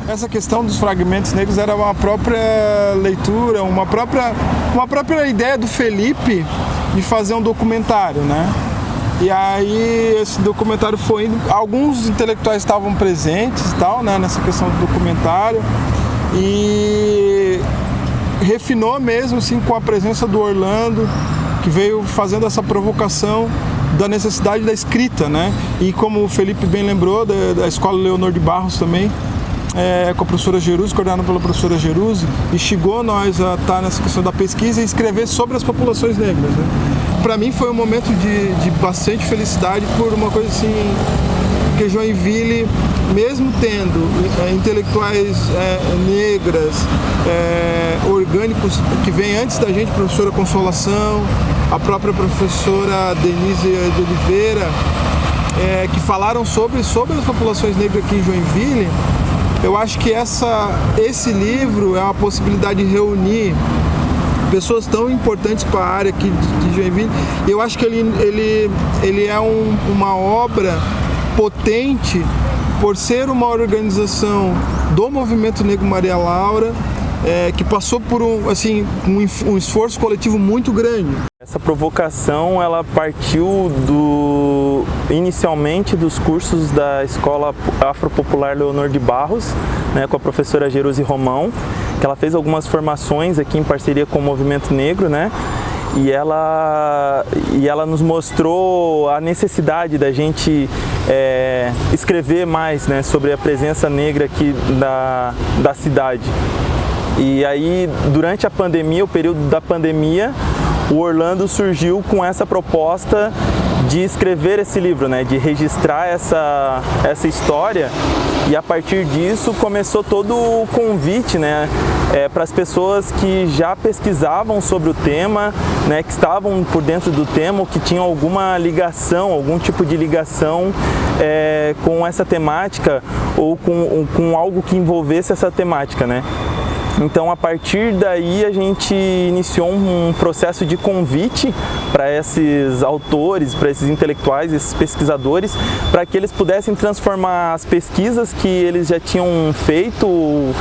Essa questão dos fragmentos negros era uma própria leitura, uma própria ideia do Felipe de fazer um documentário, né? E aí esse documentário foi indo, alguns intelectuais estavam presentes e tal, né, nessa questão do documentário, e refinou mesmo assim com a presença do Orlando, que veio fazendo essa provocação da necessidade da escrita, né? E como o Felipe bem lembrou, da Escola Leonor de Barros também, com a professora Geruse, coordenada pela professora Geruse, instigou nós a estar nessa questão da pesquisa e escrever sobre as populações negras, né? Para mim foi um momento de bastante felicidade por uma coisa assim, que Joinville, mesmo tendo intelectuais negras, orgânicos, que vêm antes da gente, professora Consolação, a própria professora Denise de Oliveira, que falaram sobre as populações negras aqui em Joinville. Eu acho que esse livro é uma possibilidade de reunir pessoas tão importantes para a área aqui de Joinville. Eu acho que ele é uma obra potente por ser uma organização do Movimento Negro Maria Laura, que passou por um esforço coletivo muito grande. Essa provocação ela partiu inicialmente dos cursos da Escola Afropopular Leonor de Barros, né, com a professora Geruse Romão, que ela fez algumas formações aqui em parceria com o Movimento Negro, né? E ela nos mostrou a necessidade da gente escrever mais, né, sobre a presença negra aqui da cidade. E aí, durante a pandemia, o período da pandemia, o Orlando surgiu com essa proposta de escrever esse livro, né, de registrar essa história, e a partir disso começou todo o convite, né, para as pessoas que já pesquisavam sobre o tema, né, que estavam por dentro do tema, ou que tinham alguma ligação, algum tipo de ligação com essa temática, ou com algo que envolvesse essa temática, né. Então, a partir daí, a gente iniciou um processo de convite para esses autores, para esses intelectuais, esses pesquisadores, para que eles pudessem transformar as pesquisas que eles já tinham feito,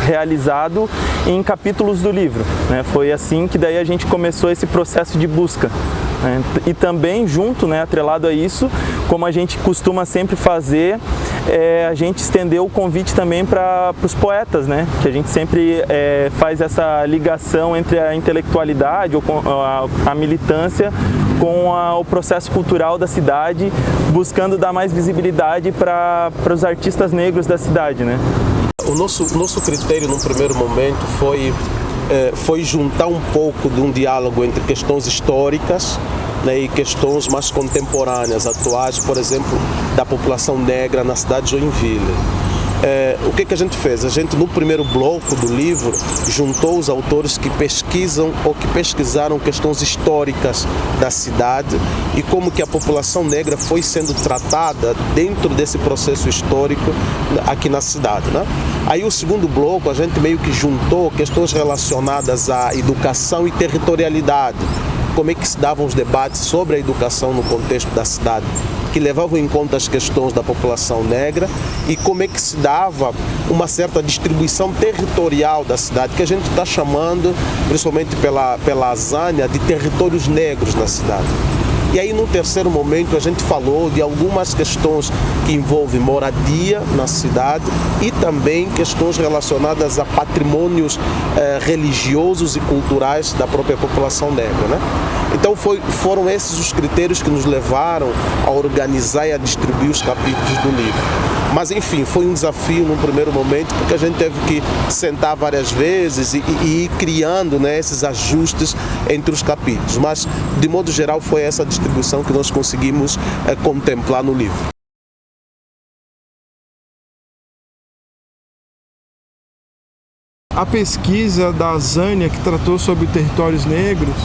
realizado, em capítulos do livro, né? Foi assim que daí a gente começou esse processo de busca. E também junto, né, atrelado a isso, como a gente costuma sempre fazer, a gente estendeu o convite também para os poetas, né, que a gente sempre faz essa ligação entre a intelectualidade ou a militância com o processo cultural da cidade, buscando dar mais visibilidade para os artistas negros da cidade, né. O nosso critério no primeiro momento foi juntar um pouco de um diálogo entre questões históricas, né, e questões mais contemporâneas, atuais, por exemplo, da população negra na cidade de Joinville. O que a gente fez? A gente, no primeiro bloco do livro, juntou os autores que pesquisam ou que pesquisaram questões históricas da cidade e como que a população negra foi sendo tratada dentro desse processo histórico aqui na cidade, né? Aí o segundo bloco a gente meio que juntou questões relacionadas à educação e territorialidade, como é que se davam os debates sobre a educação no contexto da cidade, que levavam em conta as questões da população negra, e como é que se dava uma certa distribuição territorial da cidade, que a gente está chamando, principalmente pela Zânia, de territórios negros na cidade. E aí, no terceiro momento, a gente falou de algumas questões que envolvem moradia na cidade e também questões relacionadas a patrimônios religiosos e culturais da própria população negra, né? Então, foram esses os critérios que nos levaram a organizar e a distribuir os capítulos do livro. Mas, enfim, foi um desafio no primeiro momento, porque a gente teve que sentar várias vezes e ir criando, né, esses ajustes entre os capítulos. Mas, de modo geral, foi essa distribuição que nós conseguimos contemplar no livro. A pesquisa da Zânia, que tratou sobre territórios negros,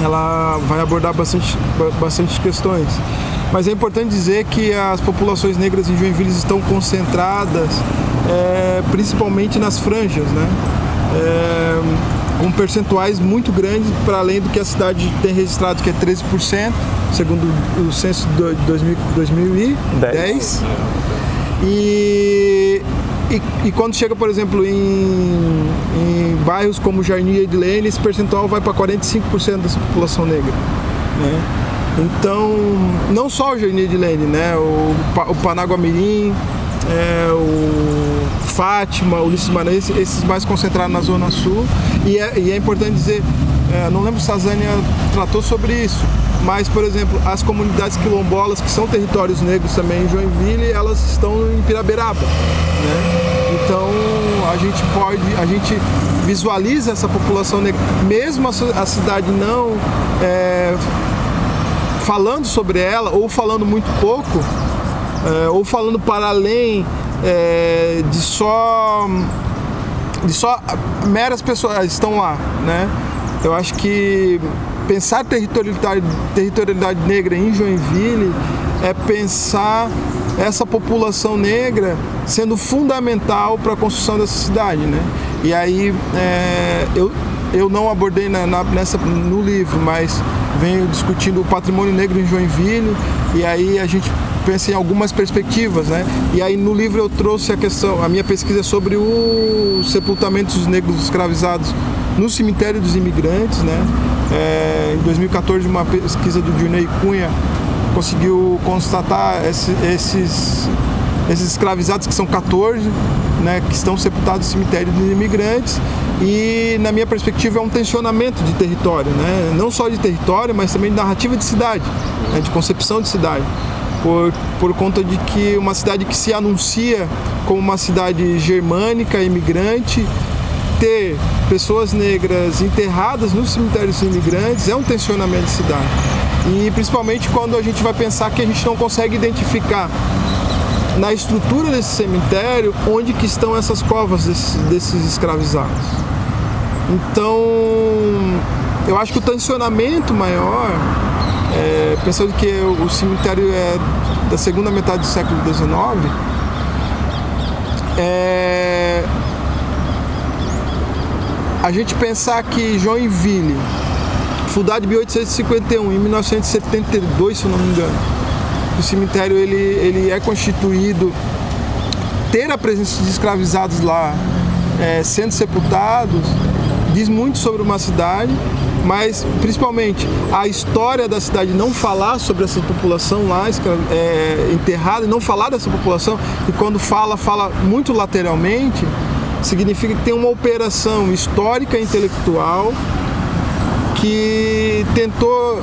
ela vai abordar bastante questões. Mas é importante dizer que as populações negras em Joinville estão concentradas principalmente nas franjas, né? Com percentuais muito grandes, para além do que a cidade tem registrado, que é 13%, segundo o censo de 2010. E quando chega, por exemplo, em bairros como Jardim e Edilene, esse percentual vai para 45% da população negra, né? Então, não só o Jardim e Edilene, né? O Panaguamirim, o Fátima, o Ulisses Maranhão, esses mais concentrados na Zona Sul. E é importante dizer, não lembro se a Zânia tratou sobre isso, mas, por exemplo, as comunidades quilombolas, que são territórios negros também em Joinville, elas estão em Piraberaba, né? Então, a gente visualiza essa população negra, mesmo a cidade não falando sobre ela, ou falando muito pouco, ou falando para além de só meras pessoas estão lá, né? Eu acho que pensar territorialidade negra em Joinville é pensar essa população negra sendo fundamental para a construção dessa cidade, né? E aí eu não abordei no livro, mas venho discutindo o patrimônio negro em Joinville, e aí a gente pensa em algumas perspectivas, né? E aí no livro eu trouxe a minha pesquisa é sobre os sepultamentos negros escravizados no cemitério dos imigrantes, né? Em 2014, uma pesquisa do Dirney Cunha conseguiu constatar esses escravizados, que são 14, né, que estão sepultados no cemitério dos imigrantes, e na minha perspectiva é um tensionamento de território, né? Não só de território, mas também de narrativa de cidade, né, de concepção de cidade, por conta de que uma cidade que se anuncia como uma cidade germânica, imigrante, ter pessoas negras enterradas nos cemitérios dos imigrantes é um tensionamento de cidade. E principalmente quando a gente vai pensar que a gente não consegue identificar na estrutura desse cemitério onde que estão essas covas desses escravizados. Então, eu acho que o tensionamento maior, pensando que o cemitério é da segunda metade do século XIX, a gente pensar que Joinville, fundado em 1851, em 1972, se eu não me engano, o cemitério ele é constituído, ter a presença de escravizados lá sendo sepultados, diz muito sobre uma cidade, mas principalmente a história da cidade não falar sobre essa população lá enterrada, e não falar dessa população, e quando fala muito lateralmente, significa que tem uma operação histórica e intelectual que tentou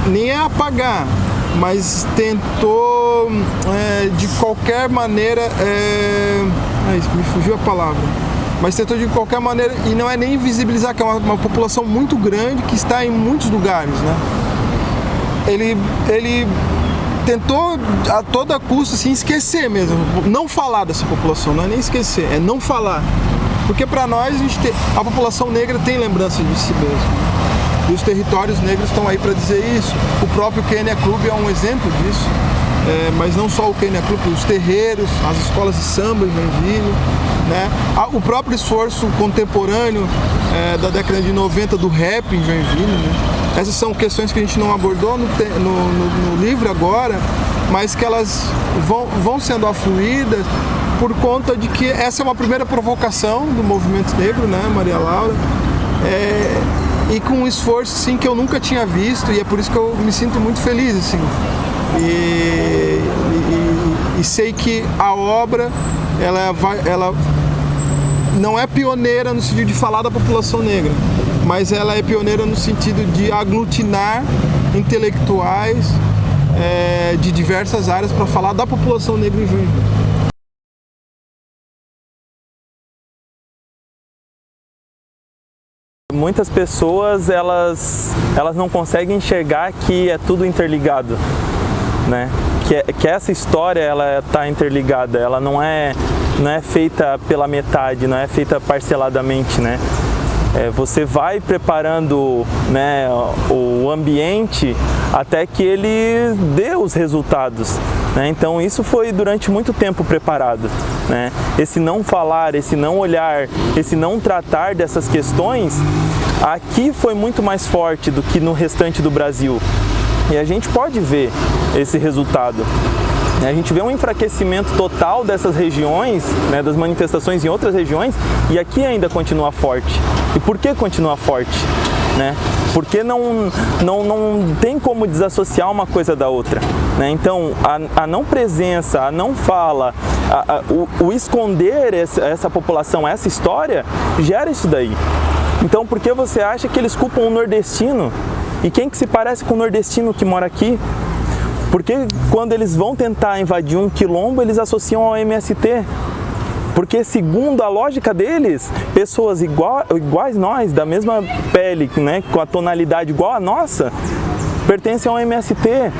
nem apagar, mas tentou de qualquer maneira, me fugiu a palavra, mas tentou de qualquer maneira, e não é nem invisibilizar, que é uma população muito grande que está em muitos lugares, né? Ele tentou a toda custa assim, esquecer mesmo, não falar dessa população, não é nem esquecer, é não falar. Porque para nós a população negra tem lembrança de si mesmo. E os territórios negros estão aí para dizer isso. O próprio Quênia Clube é um exemplo disso. Mas não só o Quênia Clube, os terreiros, as escolas de samba em Joinville, né? O próprio esforço contemporâneo da década de 90 do rap em Joinville, né? Essas são questões que a gente não abordou no livro agora, mas que elas vão sendo afluídas por conta de que essa é uma primeira provocação do movimento negro, né, Maria Laura? E com um esforço assim, que eu nunca tinha visto, e é por isso que eu me sinto muito feliz, assim. E sei que a obra ela não é pioneira no sentido de falar da população negra, mas ela é pioneira no sentido de aglutinar intelectuais de diversas áreas para falar da população negra em Joinville. Muitas pessoas elas não conseguem enxergar que é tudo interligado, né? Que essa história ela está interligada, ela não é feita pela metade, não é feita parceladamente, né? Você vai preparando, né, o ambiente até que ele dê os resultados, né? Então isso foi durante muito tempo preparado, né? Esse não falar, esse não olhar, esse não tratar dessas questões, aqui foi muito mais forte do que no restante do Brasil. E a gente pode ver esse resultado. A gente vê um enfraquecimento total dessas regiões, né, das manifestações em outras regiões, e aqui ainda continua forte. E por que continua forte? Né? Porque não tem como desassociar uma coisa da outra. Né? Então, a não presença, a não fala, o esconder essa população, essa história, gera isso daí. Então, por que você acha que eles culpam o nordestino? E quem que se parece com o nordestino que mora aqui? Porque quando eles vão tentar invadir um quilombo, eles associam ao MST. Porque segundo a lógica deles, pessoas iguais nós, da mesma pele, né, com a tonalidade igual a nossa, pertencem ao MST.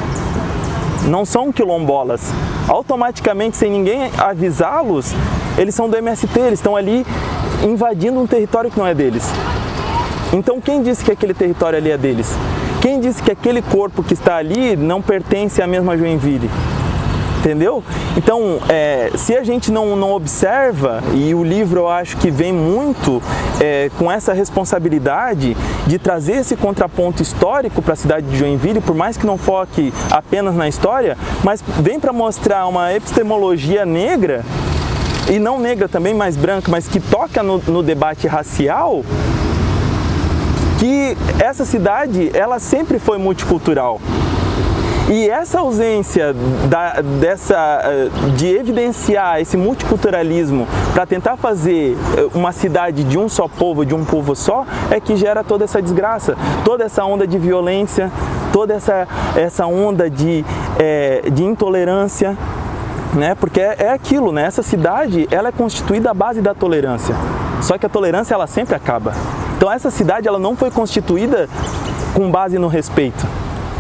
Não são quilombolas. Automaticamente, sem ninguém avisá-los, eles são do MST, eles estão ali invadindo um território que não é deles. Então quem disse que aquele território ali é deles? Quem disse que aquele corpo que está ali não pertence à mesma Joinville? Entendeu? Então, se a gente não observa, e o livro eu acho que vem muito com essa responsabilidade de trazer esse contraponto histórico para a cidade de Joinville, por mais que não foque apenas na história, mas vem para mostrar uma epistemologia negra, e não negra também, mais branca, mas que toca no debate racial, que essa cidade, ela sempre foi multicultural. E essa ausência de evidenciar esse multiculturalismo para tentar fazer uma cidade de um só povo, de um povo só, é que gera toda essa desgraça, toda essa onda de violência, toda essa onda de intolerância, né? Porque é aquilo, né? Essa cidade, ela é constituída à base da tolerância, só que a tolerância ela sempre acaba. Então essa cidade ela não foi constituída com base no respeito.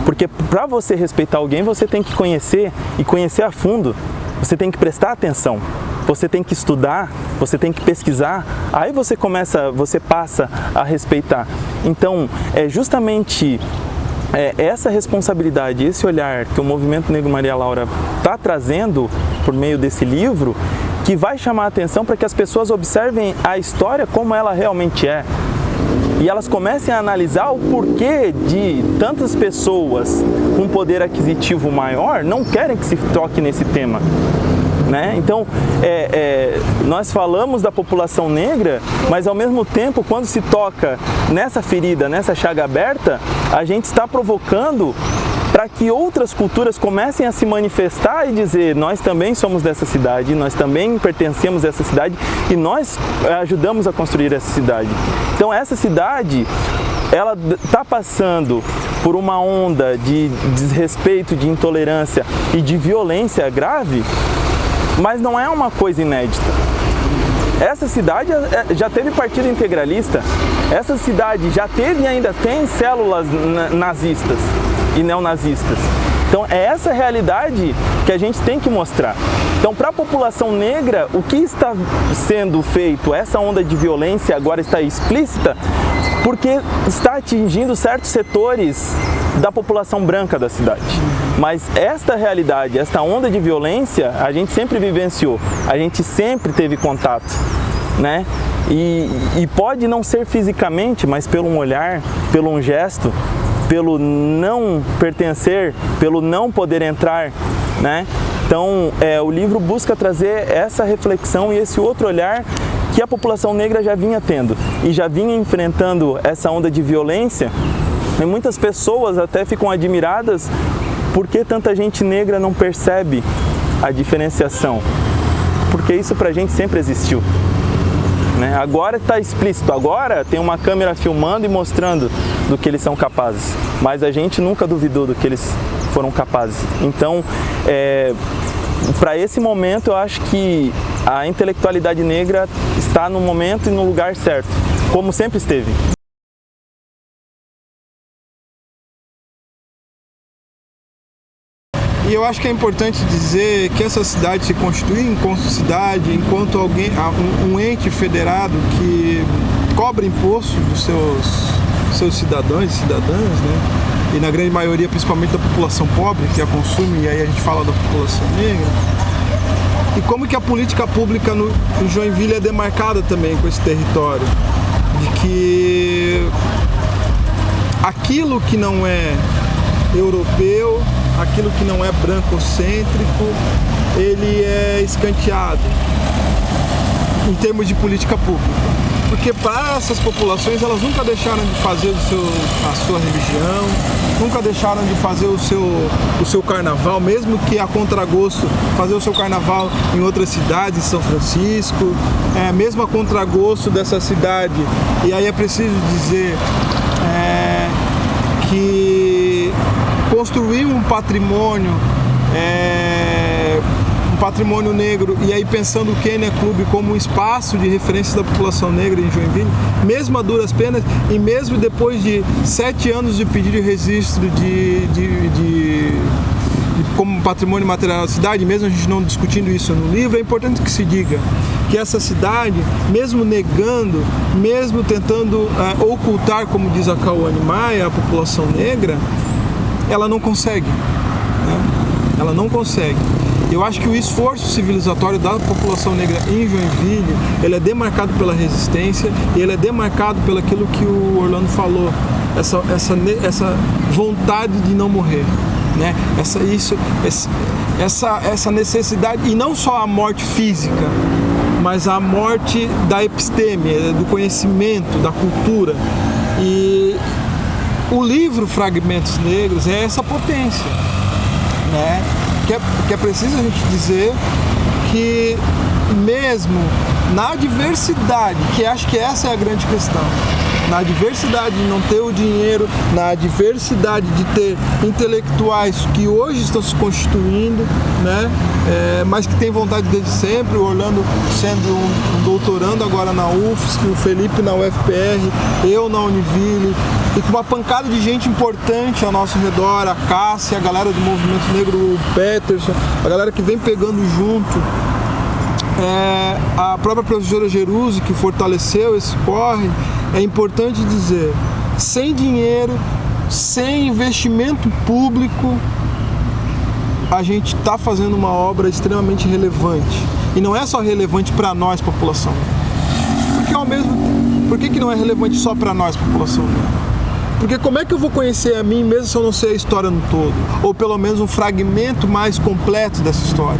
Porque para você respeitar alguém, você tem que conhecer, e conhecer a fundo. Você tem que prestar atenção, você tem que estudar, você tem que pesquisar. Aí você passa a respeitar. Então, é justamente essa responsabilidade, esse olhar que o Movimento Negro Maria Laura está trazendo por meio desse livro, que vai chamar a atenção para que as pessoas observem a história como ela realmente é. E elas comecem a analisar o porquê de tantas pessoas com poder aquisitivo maior não querem que se toque nesse tema. Né? Então, nós falamos da população negra, mas ao mesmo tempo, quando se toca nessa ferida, nessa chaga aberta, a gente está provocando para que outras culturas comecem a se manifestar e dizer: nós também somos dessa cidade, nós também pertencemos a essa cidade e nós ajudamos a construir essa cidade. Então essa cidade, ela está passando por uma onda de desrespeito, de intolerância e de violência grave, mas não é uma coisa inédita. Essa cidade já teve partido integralista, essa cidade já teve e ainda tem células nazistas e neonazistas. Então é essa realidade que a gente tem que mostrar. Então, para a população negra, o que está sendo feito, essa onda de violência agora está explícita, porque está atingindo certos setores da população branca da cidade. Mas esta realidade, esta onda de violência, a gente sempre vivenciou, a gente sempre teve contato, né? E pode não ser fisicamente, mas pelo um olhar, pelo um gesto, pelo não pertencer, pelo não poder entrar, né? Então, o livro busca trazer essa reflexão e esse outro olhar que a população negra já vinha tendo e já vinha enfrentando essa onda de violência. E muitas pessoas até ficam admiradas porque tanta gente negra não percebe a diferenciação, porque isso pra gente sempre existiu. Né? Agora está explícito, agora tem uma câmera filmando e mostrando do que eles são capazes, mas a gente nunca duvidou do que eles foram capazes. Então, para esse momento, eu acho que a intelectualidade negra está no momento e no lugar certo, como sempre esteve. E eu acho que é importante dizer que essa cidade se constitui enquanto cidade, enquanto um ente federado que cobra imposto dos seus cidadãos e cidadãs, né? E na grande maioria, principalmente da população pobre, que a consome, e aí a gente fala da população negra. E como que a política pública no Joinville é demarcada também com esse território, de que aquilo que não é europeu, aquilo que não é brancocêntrico, ele é escanteado em termos de política pública. Porque para essas populações, elas nunca deixaram de fazer a sua religião, nunca deixaram de fazer o seu carnaval, mesmo que a contragosto, fazer o seu carnaval em outras cidades, em São Francisco, mesmo a contragosto dessa cidade. E aí é preciso dizer que construir um patrimônio negro, e aí pensando o Kenya Club como um espaço de referência da população negra em Joinville, mesmo a duras penas e mesmo depois de 7 anos de pedido de registro como patrimônio material da cidade, mesmo a gente não discutindo isso no livro, é importante que se diga que essa cidade, mesmo negando, mesmo tentando ocultar, como diz a Cauane Maia, a população negra, ela não consegue, né? Ela não consegue. Eu acho que o esforço civilizatório da população negra em Joinville, ele é demarcado pela resistência e ele é demarcado pelo aquilo que o Orlando falou, essa vontade de não morrer, né? Essa necessidade, e não só a morte física, mas a morte da episteme, do conhecimento, da cultura. E o livro Fragmentos Negros é essa potência, né? Que é preciso a gente dizer que mesmo na diversidade, que acho que essa é a grande questão, na diversidade de não ter o dinheiro, na diversidade de ter intelectuais que hoje estão se constituindo, né? Mas que tem vontade desde sempre, o Orlando sendo um doutorando agora na UFSC, o Felipe na UFPR, eu na Univille, e com uma pancada de gente importante ao nosso redor, a Cássia, a galera do Movimento Negro, o Peterson, a galera que vem pegando junto, a própria professora Jeruse, que fortaleceu esse corre. É importante dizer, sem dinheiro, sem investimento público, a gente está fazendo uma obra extremamente relevante. E não é só relevante para nós, população. Por que não é relevante só para nós, população? Porque como é que eu vou conhecer a mim mesmo se eu não sei a história no todo? Ou pelo menos um fragmento mais completo dessa história,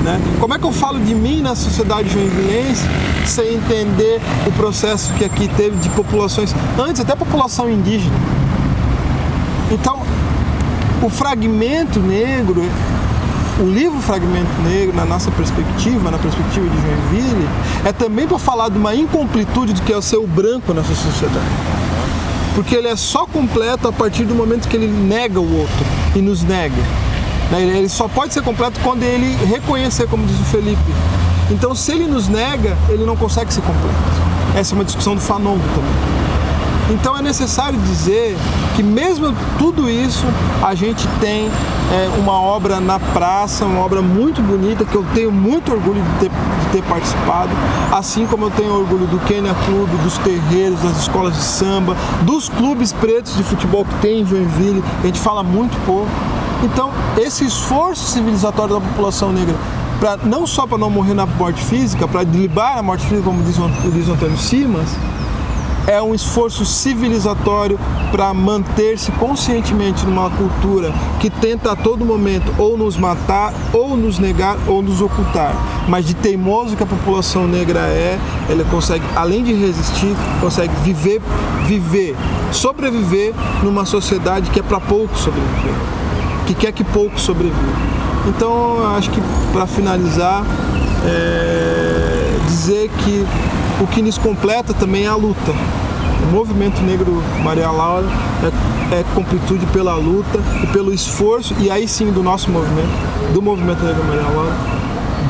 né? Como é que eu falo de mim na sociedade joinvilense sem entender o processo que aqui teve de populações, antes até população indígena? Então, o Fragmento Negro, o livro Fragmento Negro, na nossa perspectiva, na perspectiva de Joinville, é também para falar de uma incompletude do que é ser o branco nessa sociedade. Porque ele é só completo a partir do momento que ele nega o outro e nos nega. Ele só pode ser completo quando ele reconhecer, como diz o Felipe. Então, se ele nos nega, ele não consegue ser completo. Essa é uma discussão do Fanon também. Então, é necessário dizer que mesmo tudo isso, a gente tem uma obra na praça, uma obra muito bonita, que eu tenho muito orgulho de ter participado, assim como eu tenho orgulho do Kenya Club, dos terreiros, das escolas de samba, dos clubes pretos de futebol que tem em Joinville, a gente fala muito pouco. Então, esse esforço civilizatório da população negra, não só para não morrer na morte física, para driblar a morte física, como diz o Antônio Simas, é um esforço civilizatório para manter-se conscientemente numa cultura que tenta a todo momento ou nos matar, ou nos negar, ou nos ocultar. Mas de teimoso que a população negra ela consegue, além de resistir, consegue sobreviver numa sociedade que é para poucos sobreviver, que quer que poucos sobrevivam. Então, acho que para finalizar, dizer que o que nos completa também é a luta. O movimento negro Maria Laura é completude pela luta e pelo esforço, e aí sim do nosso movimento, do movimento negro Maria Laura,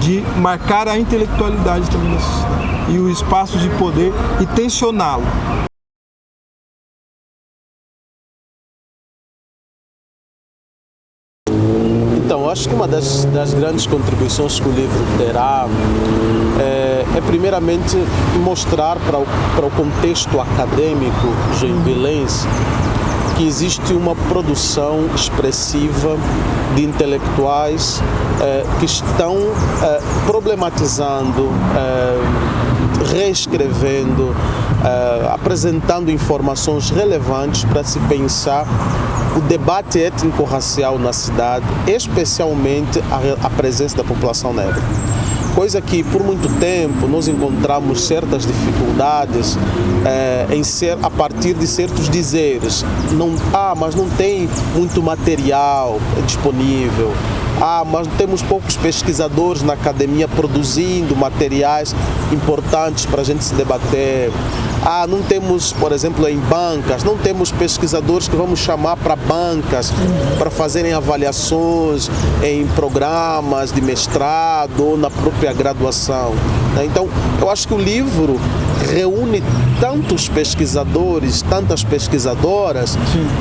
de marcar a intelectualidade também nessa sociedade e o espaço de poder e tensioná-lo. Então, acho que uma das grandes contribuições que o livro terá é primeiramente mostrar para o contexto acadêmico joinvilense que existe uma produção expressiva de intelectuais que estão problematizando reescrevendo, apresentando informações relevantes para se pensar o debate étnico-racial na cidade, especialmente a presença da população negra. Coisa que por muito tempo nós encontramos certas dificuldades em ser a partir de certos dizeres. Mas não tem muito material disponível. Mas temos poucos pesquisadores na academia produzindo materiais importantes para a gente se debater. Não temos, por exemplo, em bancas, não temos pesquisadores que vamos chamar para bancas para fazerem avaliações em programas de mestrado ou na própria graduação. Então, eu acho que o livro reúne tantos pesquisadores, tantas pesquisadoras,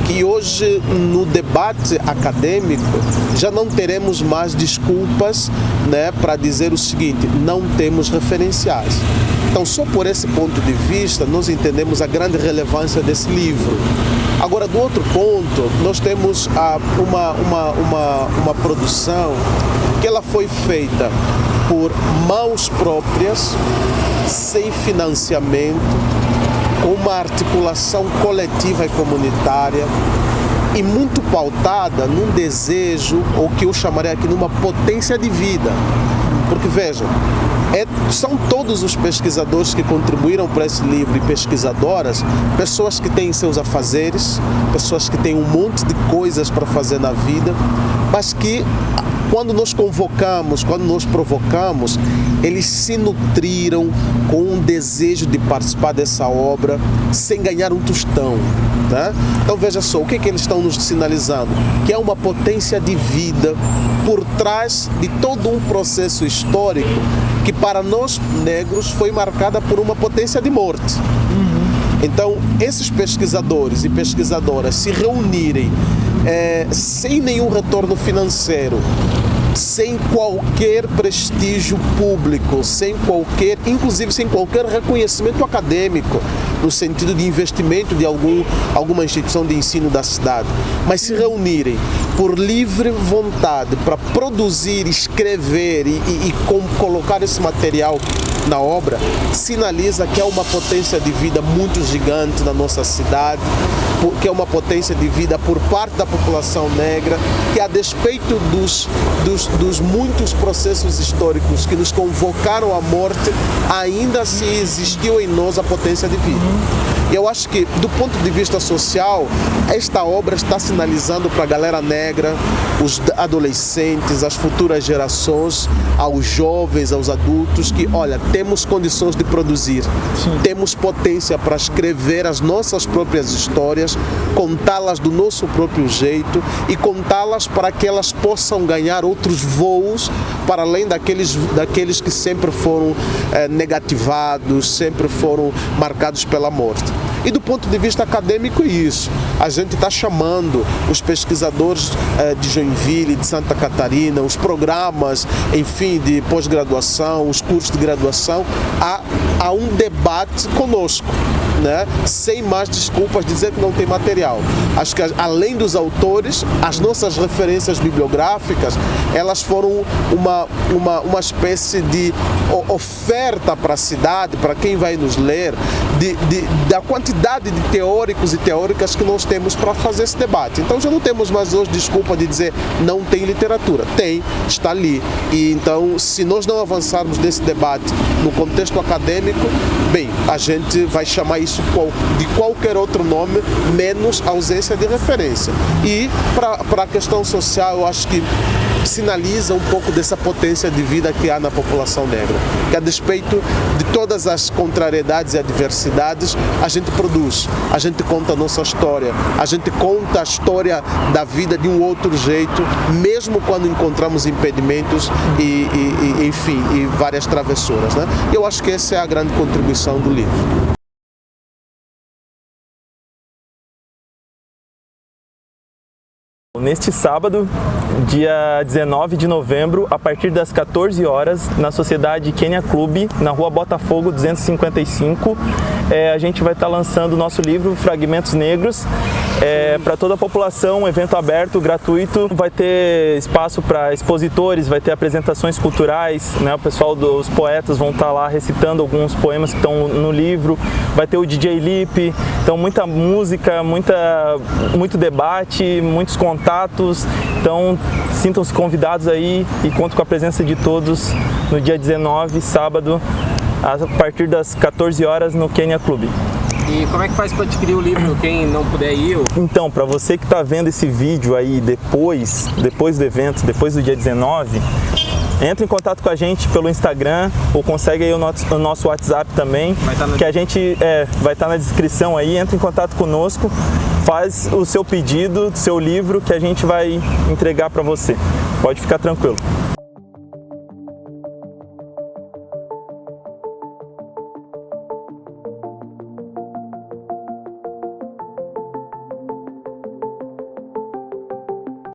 que hoje no debate acadêmico já não teremos mais desculpas, né, para dizer o seguinte: não temos referenciais. Então, só por esse ponto de vista, nós entendemos a grande relevância desse livro. Agora, do outro ponto, nós temos uma produção que ela foi feita por mãos próprias, sem financiamento, com uma articulação coletiva e comunitária e muito pautada num desejo, ou que eu chamaria aqui numa potência de vida. Porque vejam, são todos os pesquisadores que contribuíram para esse livro e pesquisadoras, pessoas que têm seus afazeres, pessoas que têm um monte de coisas para fazer na vida, mas que quando nós convocamos, quando nós provocamos, eles se nutriram com um desejo de participar dessa obra sem ganhar um tostão. Né? Então veja só, o que eles estão nos sinalizando? Que é uma potência de vida por trás de todo um processo histórico que para nós negros foi marcada por uma potência de morte. Então, esses pesquisadores e pesquisadoras se reunirem sem nenhum retorno financeiro, sem qualquer prestígio público, inclusive sem qualquer reconhecimento acadêmico, no sentido de investimento de alguma instituição de ensino da cidade, mas se reunirem por livre vontade para produzir, escrever e colocar esse material na obra, sinaliza que é uma potência de vida muito gigante na nossa cidade, que é uma potência de vida por parte da população negra, que a despeito dos muitos processos históricos que nos convocaram à morte, ainda assim existiu em nós a potência de vida. Eu acho que, do ponto de vista social, esta obra está sinalizando para a galera negra, os adolescentes, as futuras gerações, aos jovens, aos adultos, que, olha, temos condições de produzir, temos potência para escrever as nossas próprias histórias, contá-las do nosso próprio jeito e contá-las para que elas possam ganhar outros voos para além daqueles que sempre foram negativados, sempre foram marcados pela morte. E do ponto de vista acadêmico, isso. A gente está chamando os pesquisadores de Joinville, de Santa Catarina, os programas, enfim, de pós-graduação, os cursos de graduação, a um debate conosco, né? Sem mais desculpas de dizer que não tem material. Acho que, além dos autores, as nossas referências bibliográficas, elas foram uma espécie de oferta para a cidade, para quem vai nos ler, da quantidade de teóricos e teóricas que nós temos para fazer esse debate. Então já não temos mais hoje desculpa de dizer não tem literatura. Tem, está ali. E então, se nós não avançarmos nesse debate no contexto acadêmico, bem, a gente vai chamar isso de qualquer outro nome, menos ausência de referência. E para a questão social, eu acho que sinaliza um pouco dessa potência de vida que há na população negra, que a despeito de todas as contrariedades e adversidades, a gente produz, a gente conta a nossa história, a gente conta a história da vida de um outro jeito, mesmo quando encontramos impedimentos enfim, e várias travessuras, né? Eu acho que essa é a grande contribuição do livro. Neste sábado, dia 19 de novembro, a partir das 14 horas, na Sociedade Kenya Club, na Rua Botafogo 255, a gente vai estar lançando o nosso livro Fragmentos Negros para toda a população, um evento aberto, gratuito. Vai ter espaço para expositores, vai ter apresentações culturais, né? O pessoal dos poetas vão estar lá recitando alguns poemas que estão no livro, vai ter o DJ Lip, então muita música, muito debate, muitos contatos, então sintam-se convidados aí e conto com a presença de todos no dia 19, sábado, a partir das 14 horas no Kenya Club. E como é que faz para adquirir o livro, quem não puder ir? Então, para você que está vendo esse vídeo aí depois do evento, depois do dia 19, entre em contato com a gente pelo Instagram ou consegue aí o nosso WhatsApp também, que a gente vai estar na descrição aí. Entre em contato conosco, faz o seu pedido do seu livro que a gente vai entregar para você. Pode ficar tranquilo.